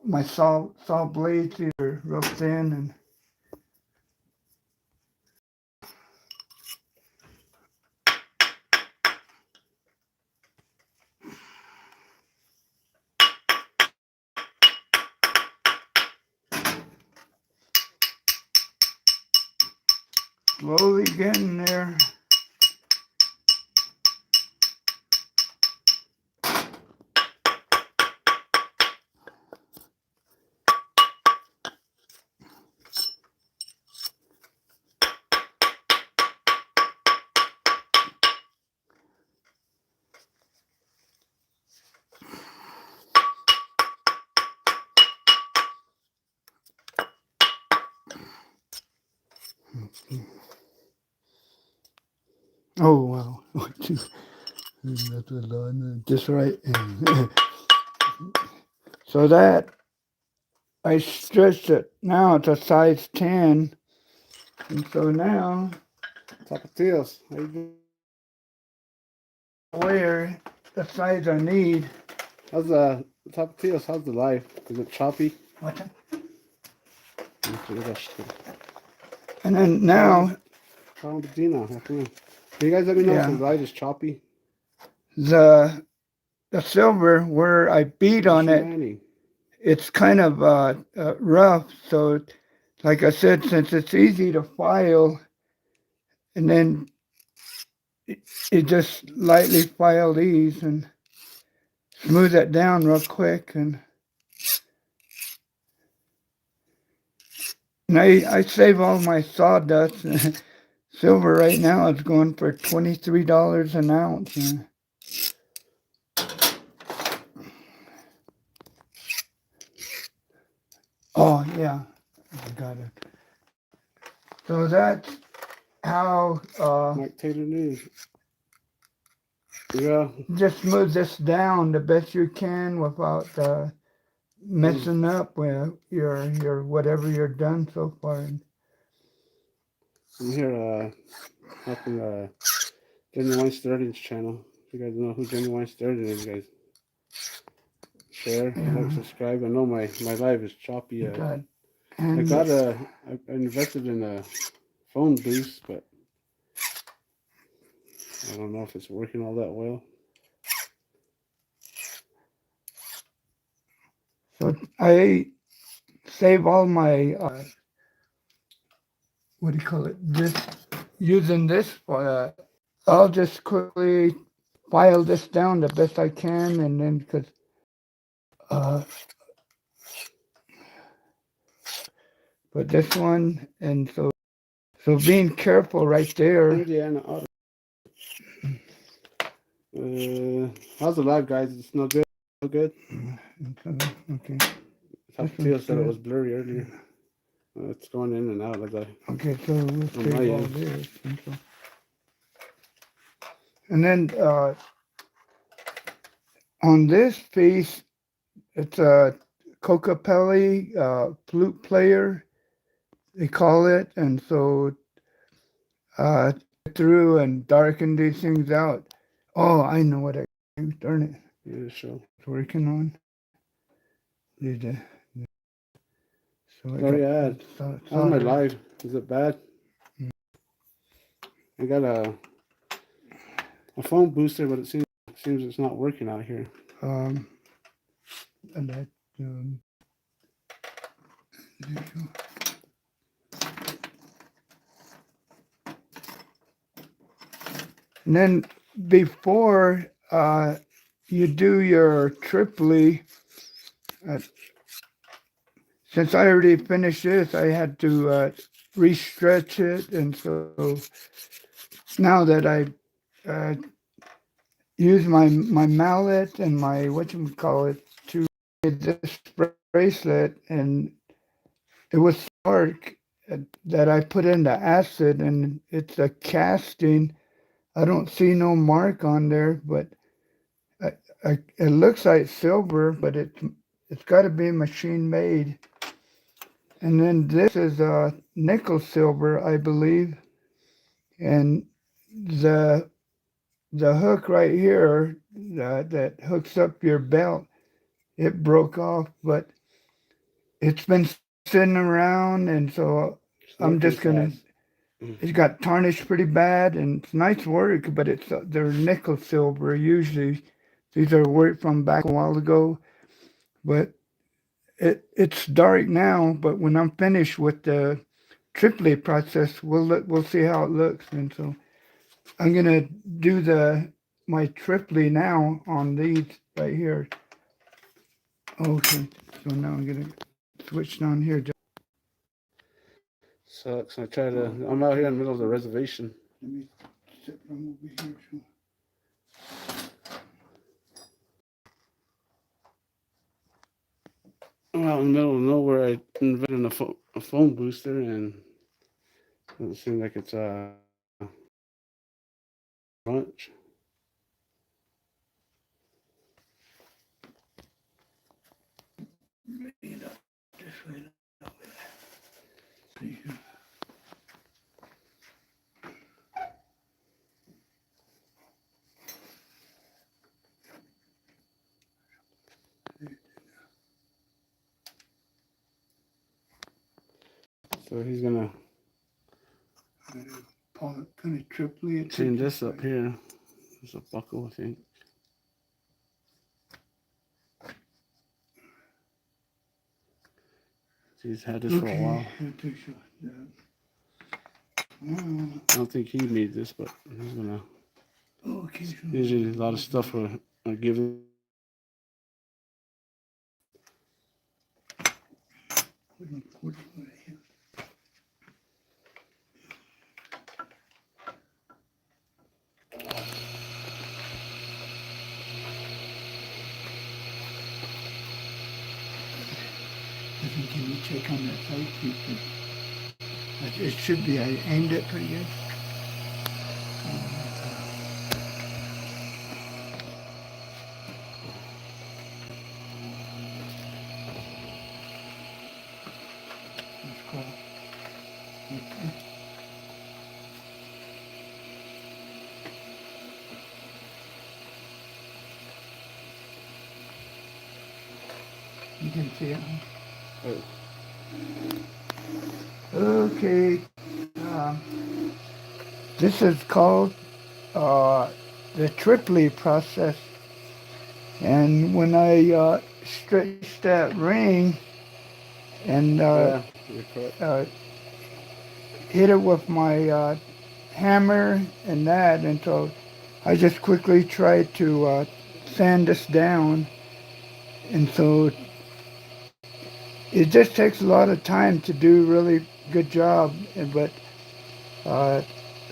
my saw blades either real thin and slowly getting there. Oh wow. That's a lot. Just right. So that I stretched it. Now it's a size 10. And so now Tapatios, how you doing? where the size I need. How's Tapatios? How's the life? Is it choppy? What? Okay, And then now, you guys let me know if the yeah, light is choppy? the the silver where I beat on it, Manny. it's kind of rough. So, like I said, since it's easy to file, and then you just lightly file these and smooth it down real quick, and I save all my sawdust. Silver right now is going for $23 an ounce. Oh yeah, I got it. So that's how Mike Taylor News. Yeah. just move this down the best you can without messing up with your whatever you're done so far. I'm here helping Genuine Sturgeon's channel. If you guys know who Genuine Sturgeon is, guys. Share, Yeah, like, subscribe. I know my live is choppy. good. I And got I invested in a phone boost, but I don't know if it's working all that well. so I save all my what do you call it? This using this. I'll just quickly file this down the best I can, and then because uh, but this one, and so being careful right there. Indiana Auto. How's the live, guys? It's no good. No good. Okay. Tapatio said it was blurry earlier. It's going in and out like that. Okay, so we'll save all this. And then on this piece, it's a Cocapelli flute player, they call it. And so through and darken these things out. Oh, I know what I do. Darn it. Yeah, sure. It's working on. Did so I Very got ad. How's my live? Is it bad? I got a phone booster, but it seems it's not working out here. And that and then before you do your triply, uh, since I already finished this, I had to re-stretch it, and so now that I uh, use my mallet and my whatchamacallit to get this bracelet, and it was dark that I put in the acid, and it's a casting. I don't see no mark on there, but it looks like silver, but it's got to be machine made. And then this is nickel silver, I believe, and the the hook right here that hooks up your belt, it broke off, but it's been sitting around, and so It's I'm working just gonna. fast. Mm. It got tarnished pretty bad, and it's nice work, but it's they're nickel silver usually. These are work from back a while ago, but it's dark now. But when I'm finished with the triplet process, we'll see how it looks, and so I'm gonna do my triplet now on these right here. Okay, so now I'm gonna switch on here. Sucks. I'm out here in the middle of the reservation. Let me sit from over here. So. I'm out in the middle of nowhere. I invented a phone booster, and it doesn't seem like it's much. Bring it up this way. See here. So he's gonna Kind of triply. chain this up here. There's a buckle, I think. He's had this for a while. I don't think he made this, but he's gonna. Okay. Usually, a lot of stuff are given. Can you check on that side? It should be. I aimed it pretty good. That's cool. Okay. You can see it. Okay. This is called the triplet process. And when I stretch that ring and Yeah, you're correct. hit it with my hammer and that, and so I just quickly try to sand this down, and so it just takes a lot of time to do really good job. But uh,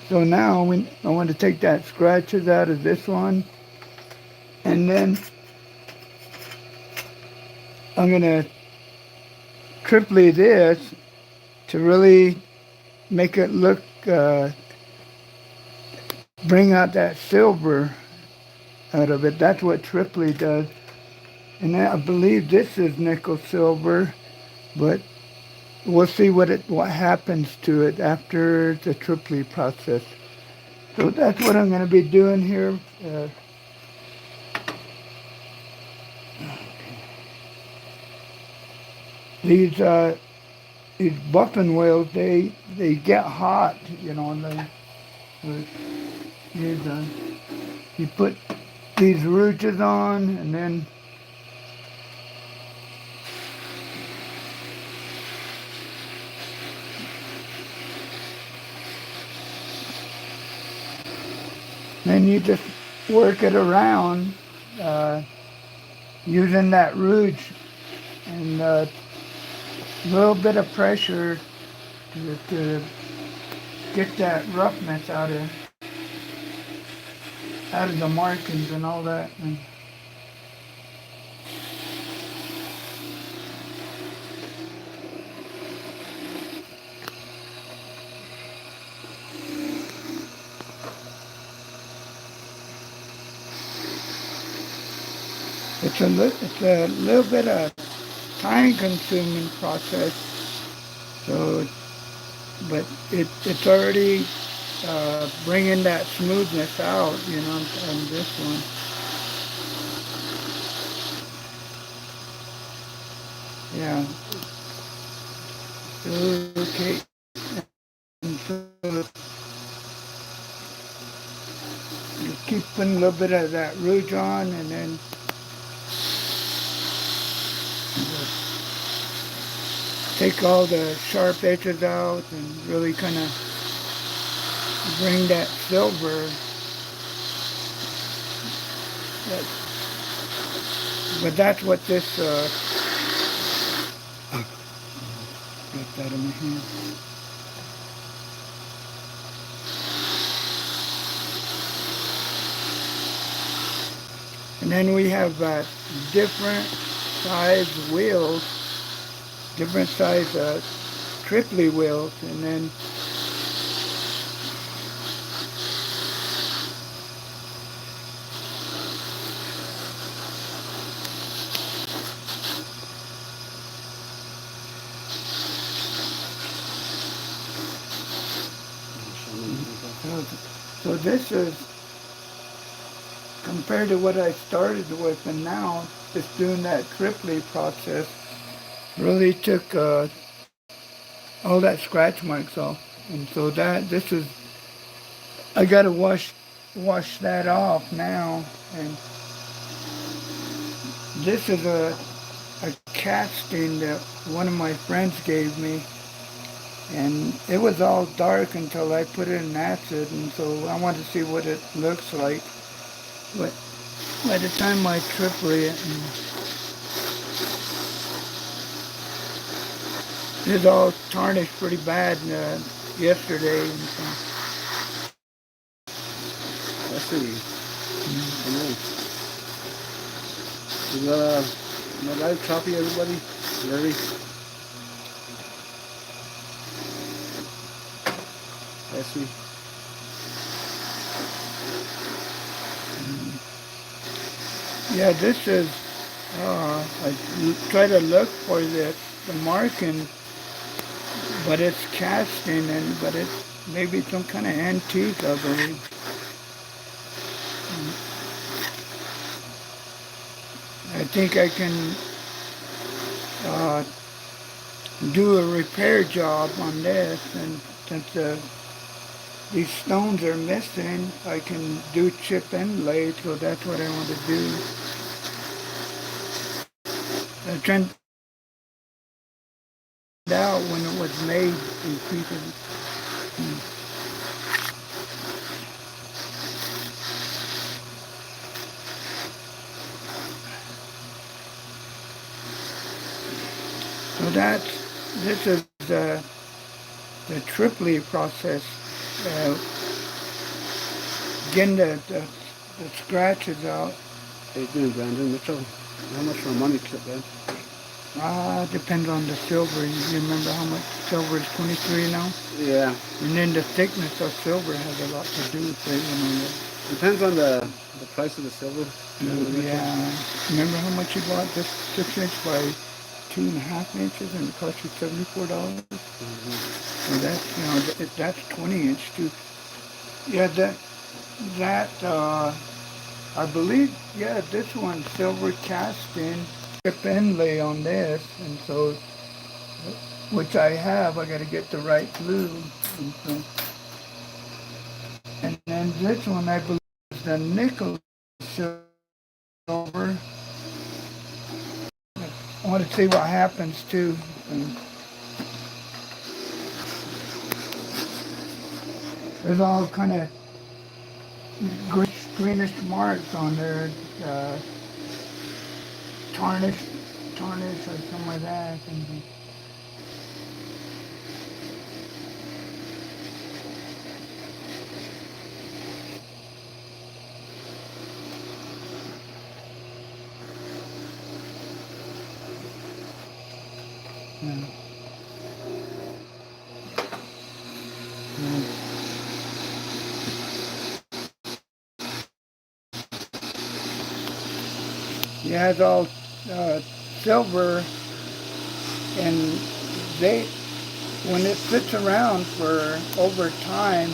so now I want to take that scratches out of this one, and then I'm gonna triplet this to really make it look, bring out that silver out of it. That's what triplet does. And I believe this is nickel silver, but we'll see what happens to it after the triplet process. So that's what I'm going to be doing here. These buffin whales, they get hot, and you put these rouges on, and then you just work it around using that rouge and a little bit of pressure to get that roughness out of the markings and all that. And it's a little bit of time-consuming process. So, but it's already bringing that smoothness out, on this one. Yeah, Okay. And so just keep putting a little bit of that rouge on, and then take all the sharp edges out and really kind of bring that silver. That, but that's what this, got that in my hand. And then we have different size wheels, different size triply wheels, and then so this is compared to what I started with, and now just doing that triply process really took all that scratch marks off. And so that this is, I gotta wash that off now. And this is a casting that one of my friends gave me, and it was all dark until I put it in acid, and so I wanted to see what it looks like. But by the time I triply it, it was all tarnished pretty bad yesterday. And so, I see. Nice. Is my live choppy, everybody? Ready? I see. yeah, this is, I try to look for the marking, but it's casting, but it's maybe some kind of antique, I believe. I think I can uh, do a repair job on this, and since these stones are missing, I can do chip inlay, so that's what I want to do. I turned it out when it was made in pieces. So this is the triply process. Uh, Getting the scratches out. How you doing, Brandon Mitchell? How much for a money clip, man? Depends on the silver. You remember how much silver is 23 now? Yeah. And then the thickness of silver has a lot to do with it. Depends on the price of the silver. Yeah. Remember how much you bought this 6-inch by 2.5 inches, and it cost you $74? So that's 20-inch too. Yeah, I believe, yeah, this one silver casting, chip inlay on this, and so, which I have. I got to get the right glue, and then this one I believe is the nickel silver. I want to see what happens too. There's all kind of greenish marks on there, uh, tarnish or something like that. And, yeah. Yeah, it's all silver, and when it sits around for over time,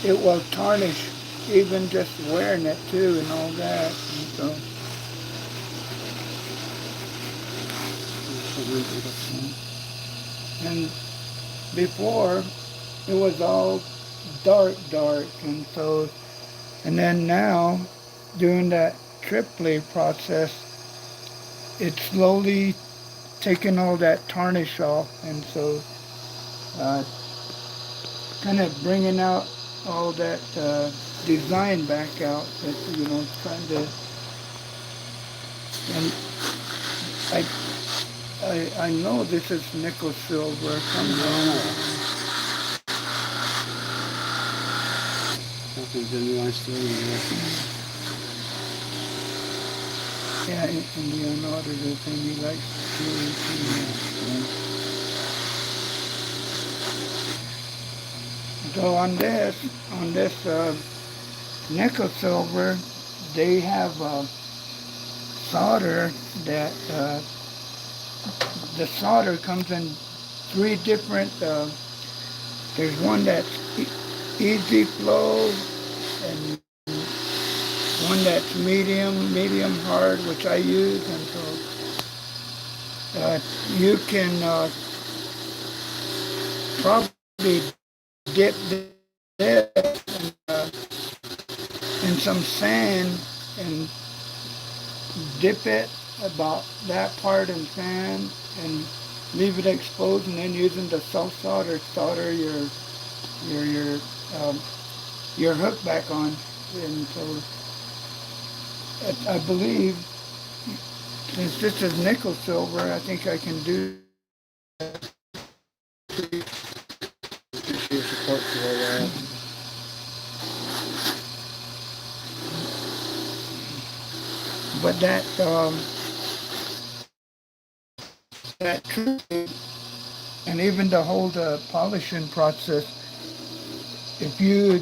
it will tarnish, even just wearing it too, and all that. And so, And before it was all dark, and so, and then now, doing that triply process, it's slowly taking all that tarnish off, and so uh, kind of bringing out all that design back out. That trying to, and I I know this is nickel silver somehow. Nothing genuine steel in there. Yeah, and the unaudited thing he likes to do. So on this nickel silver, they have solder that the solder comes in three different. There's one that's easy flow, and one that's medium hard, which I use, and so you can probably dip this in some sand and dip it about that part in sand and leave it exposed, and then using the self solder your your um, your hook back on. And so I believe, since this is nickel silver, I think I can do. Appreciate support for all that. But that true, and even to hold the polishing process, if you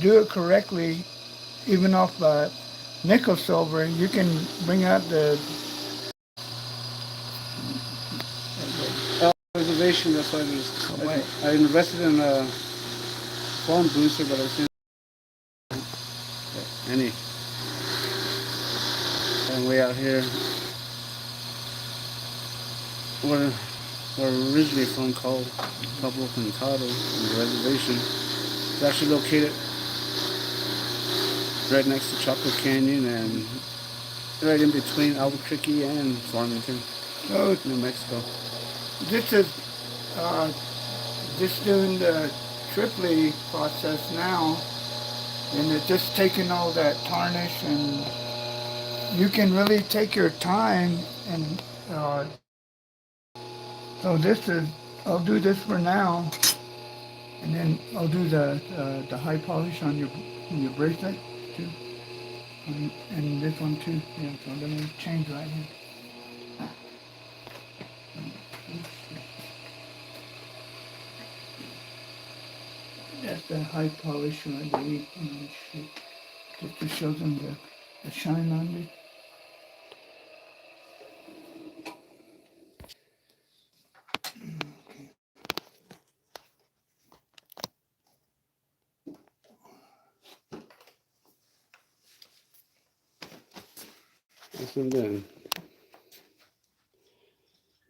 do it correctly, even off nickel silver, you can bring out the Reservation, that's why I invested in a phone booster, but I've seen any. And way out here, where we're originally from, called Pablo Pintado, the reservation. It's actually located right next to Chocolate Canyon and right in between Albuquerque and Farmington, New Mexico. This is just doing the triply process now, and it's just taking all that tarnish, and you can really take your time. And so I'll do this for now, and then I'll do the high polish on your bracelet too, and this one too. Yeah, so let me change right here. That's the high polish right there, just to show them the shine on it. And then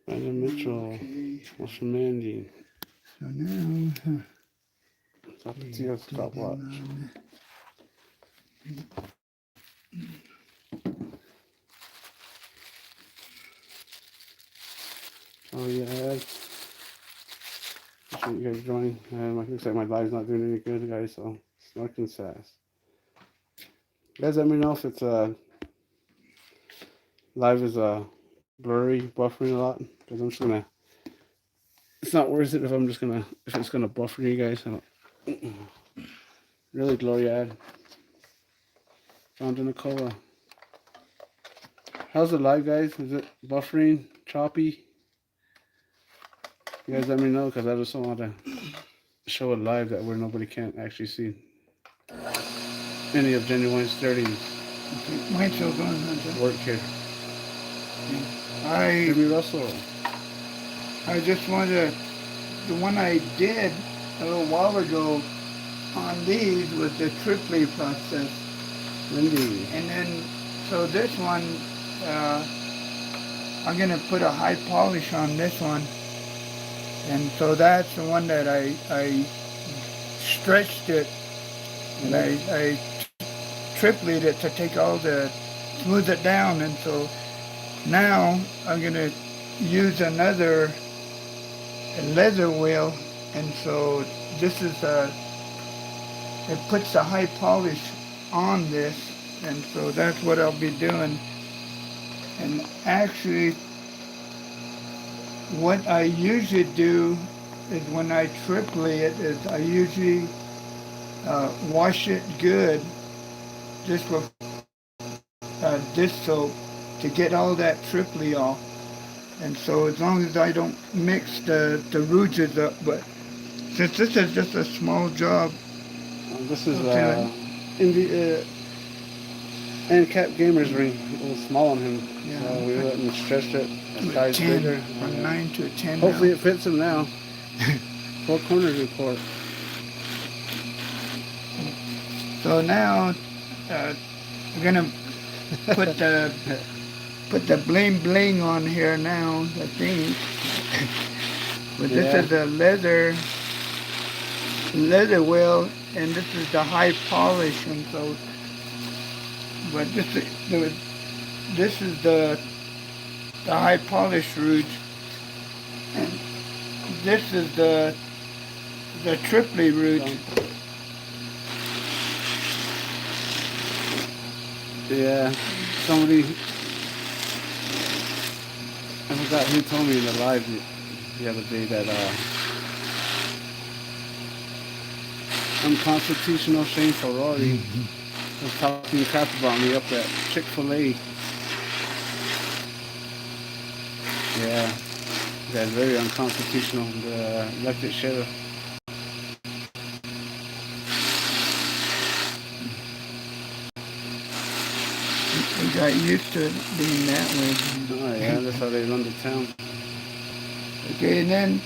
Brandon Mitchell, Okay. what's your Mandy? So now, Stopwatch. Oh yeah, appreciate you guys joining. Looks like my live's not doing any good, guys. So snorking sass. Guys, let me know if it's live is blurry, buffering a lot. Because I'm just gonna. It's not worth it if it's gonna buffer you guys. I don't, really gloriad. Found in a cola. How's the live, guys? Is it buffering, choppy? You guys let me know, because I just don't want to show it live that where nobody can actually see any of Genuine's dirty mine's still going on. work here. I Jimmy Russell. just wanted the one I did a little while ago on these was the triply process, Lindy. and then so this one I'm gonna put a high polish on this one, And so that's the one that I stretched it, and I tripled it to take all the, smooth it down. And so now I'm gonna use another leather wheel, and so this is it puts the high polish on this, and so that's what I'll be doing. And actually, what I usually do is when I triple it, is I usually wash it good just with dish soap to get all that triply off. And so as long as I don't mix the rouges up, but since this is just a small job, This is okay. in the handicap gamer's ring. It was small on him, Yeah. so we went and stretched it a to a size 10, bigger. from 9 to a 10 Hopefully now. it fits him now. Four corners report. So now we're gonna put the bling bling on here now, I think. But this Yeah. is a leather wheel, and this is the high polish, and so. But this is the high polish rouge, and this is the triply rouge. Yeah, somebody, I forgot who told me in the live the other day that unconstitutional Shane Ferrari was talking crap about me up at Chick-fil-A. Yeah, that's very unconstitutional, the elected sheriff. We got used to it being that way. Oh yeah, that's how they run the town. Okay, and then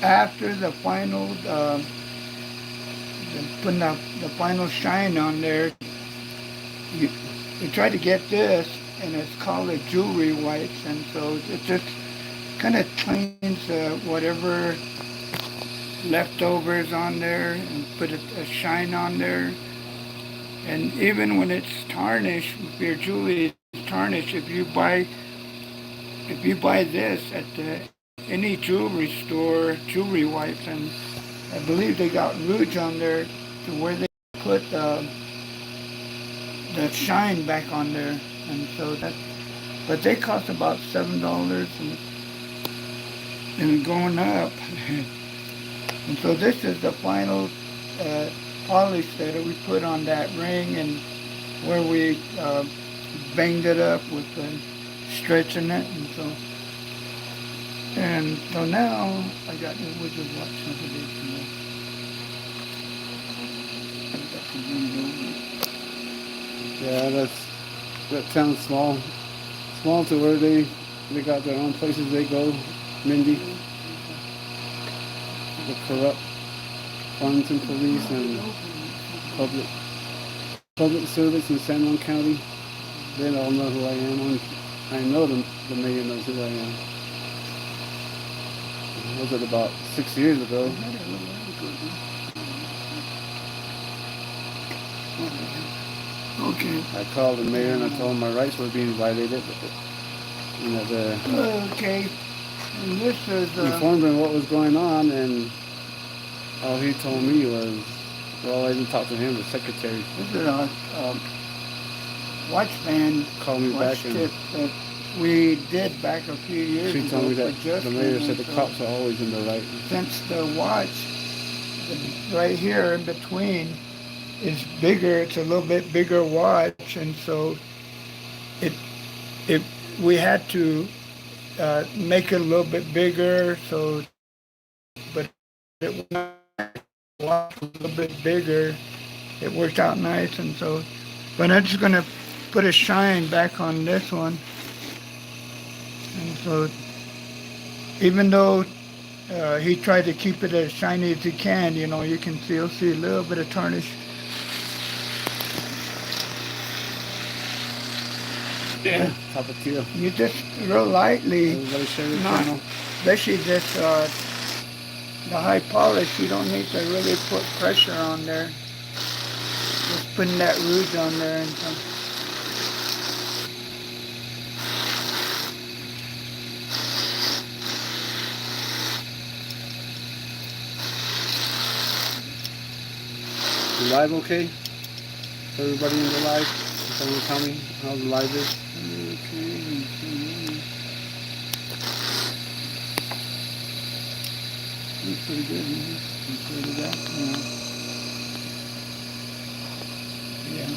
after the final, putting the final shine on there, you try to get this, and it's called a jewelry wipes, and so it just kind of cleans whatever leftovers on there and put a shine on there. And even when it's tarnished, if your jewelry is tarnished, if you buy this at any jewelry store, jewelry wipes, and I believe they got rouge on there to where they put the shine back on there, and so but they cost about $7 and going up. And so this is the final polish that we put on that ring, and where we banged it up with stretching it, and so now I got the wizard watch over Yeah, that sounds small to where they got their own places they go, Mindy. The corrupt Farmington police and public service in San Juan County. They all know who I am. I know the mayor knows who I am. Was it about 6 years ago? Okay. I called the mayor and I told him my rights were being violated. Okay. And this is informed him what was going on, and all he told me was, well, I didn't talk to him, the secretary. This is a watch band. Called me back and tip that we did back a few years ago. she told me that the mayor said the cops are always in the right. Since the watch right here in between is bigger, it's a little bit bigger watch, and so we had to make it a little bit bigger, so but it was a little bit bigger. It worked out nice, and so, but I'm just gonna put a shine back on this one, and so even though he tried to keep it as shiny as he can, you can still see a little bit of tarnish. Yeah, top of teal. You just real lightly, Everybody share your not channel. especially this the high polish. You don't need to really put pressure on there. Just putting that rouge on there and some. You live okay? Everybody in the live? Someone tell me how the live is. Looks pretty good. Compared to that, yeah.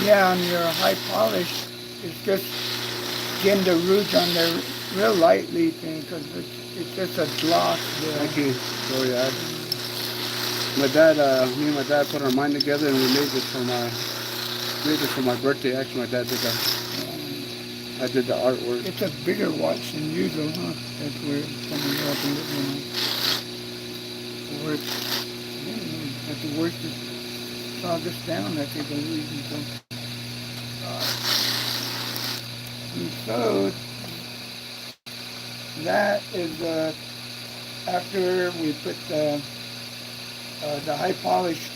Yeah, on your high polish, it's just getting the rouge on there real lightly thing because it's just a gloss there. Thank you, Doriad. My dad, me and my dad put our mind together and we made this for my birthday. Actually, my dad did that. I did the artwork. It's a bigger watch than usual, huh? That's where someone else in it, work. Have to work to saw this down. I think the reason so. And so that is after we put the high polish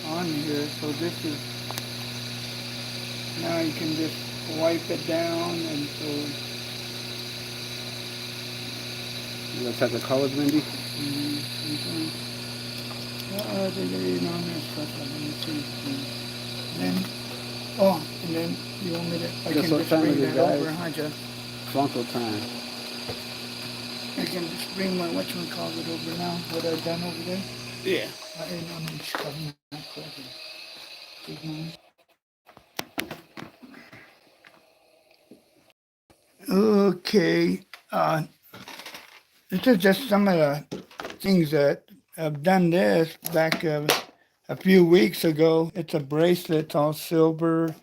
on here. So this is now you can just wipe it down and so. Let's have the colors, Mindy. They're getting on there stuff. Let me see. And then you want me to? I Guess can what just time bring it is, that guys? over, huh, Jeff? Funko time. I can just bring my whatchamacallit over now. What I've done over there. Yeah. I ain't on each cover. Not clever. Okay. This is just some of the things that I've done this back a few weeks ago. It's a bracelet, it's all silver.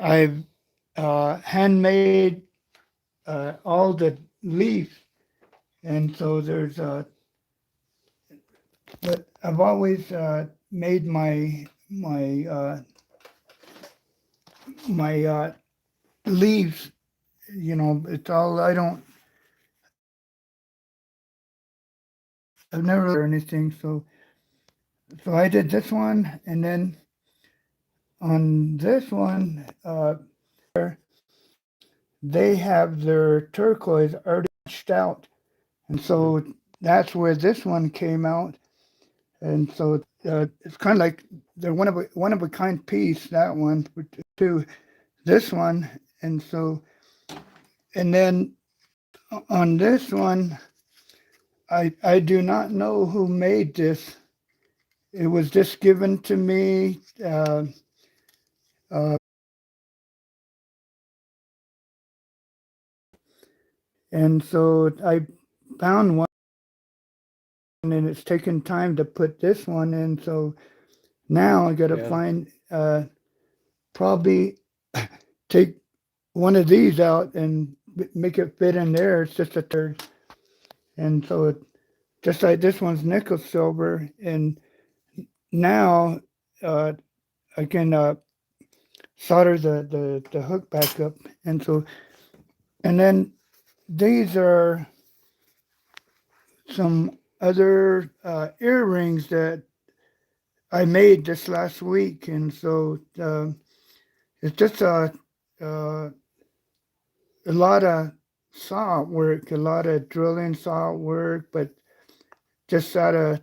I've handmade all the leaves, and so there's but I've always made my leaves. You know, it's all I don't. I've never or anything. So I did this one, and then on this one, they have their turquoise already etched out, and so that's where this one came out. And so it's kind of like they're one of a kind piece. That one to this one, and so and then on this one, I do not know who made this. It was just given to me. Uh, and so I found one, and it's taken time to put this one in. So now I got to find probably take one of these out and make it fit in there. It's just a third, and so it just like this one's nickel silver, and now uh, I can solder the hook back up, and so and then these are some other earrings that I made this last week, and so it's just uh, a lot of saw work, a lot of drilling saw work, but just out of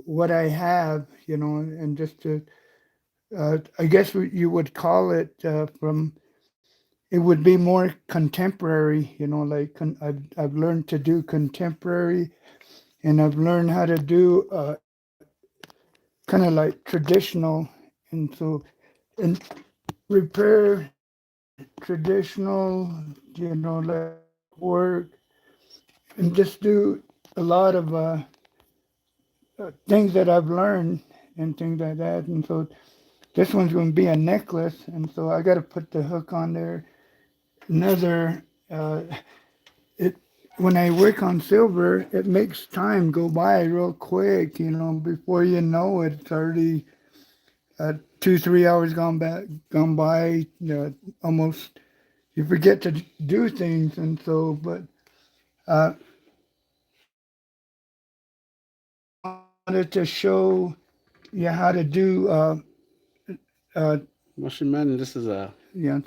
what I have, you know, and just to, I guess you would call it from. It would be more contemporary, you know, like I've learned to do contemporary, and I've learned how to do kind of like traditional, and so and repair traditional, you know, like work, and just do a lot of things that I've learned and things like that. And so this one's going to be a necklace, and so I got to put the hook on there. Another, it when I work on silver, it makes time go by real quick. You know, before you know it, it's already 2, 3 hours gone by, almost you forget to do things, and so, but uh, I wanted to show you how to do, uh, Mushroom Man, this is a yeah,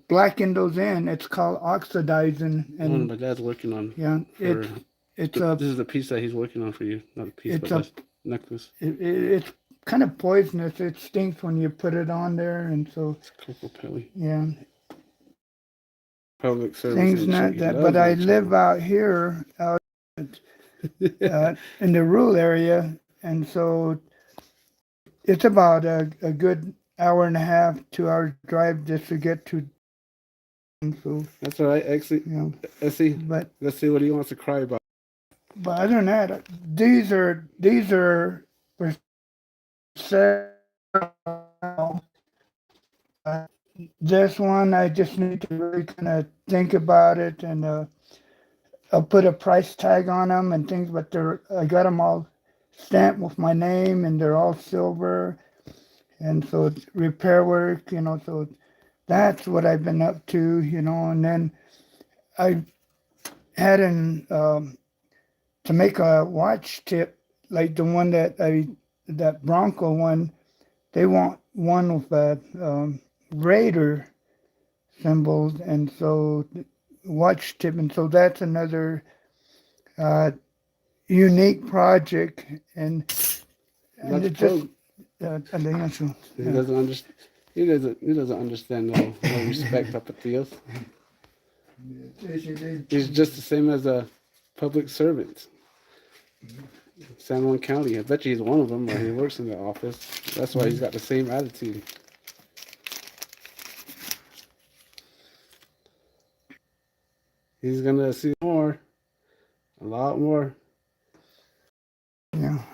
blacken those in. It's called oxidizing, one and my dad's working on. yeah, For it's a this is the piece that he's working on for you. Not a piece, it's but a the necklace. it's kind of poisonous. It stinks when you put it on there, and so It's Coco Pelly. yeah, Public service things ain't cheap. not He that. But loves I that live channel. out here, in the rural area, and so it's about a good hour and a half, 2 hours drive just to get to. And so That's all right. Actually, you know, let's see. but Let's see what he wants to cry about. other than that, these are for sale. Uh, this one I just need to really kind of think about it, and I'll put a price tag on them and things. But I got them all stamped with my name, and they're all silver. And so it's repair work, so that's what I've been up to, and then I had to make a watch tip like the one that Bronco one. They want one with a Raider symbols, and so watch tip, and so that's another uh, unique project, and That's it just pro. alianza. He Yeah. doesn't understand. He doesn't understand no respect up at Theos. He's just the same as a public servant. San Juan County. I bet you he's one of them, or he works in the office. That's why he's got the same attitude. He's gonna see more, a lot more.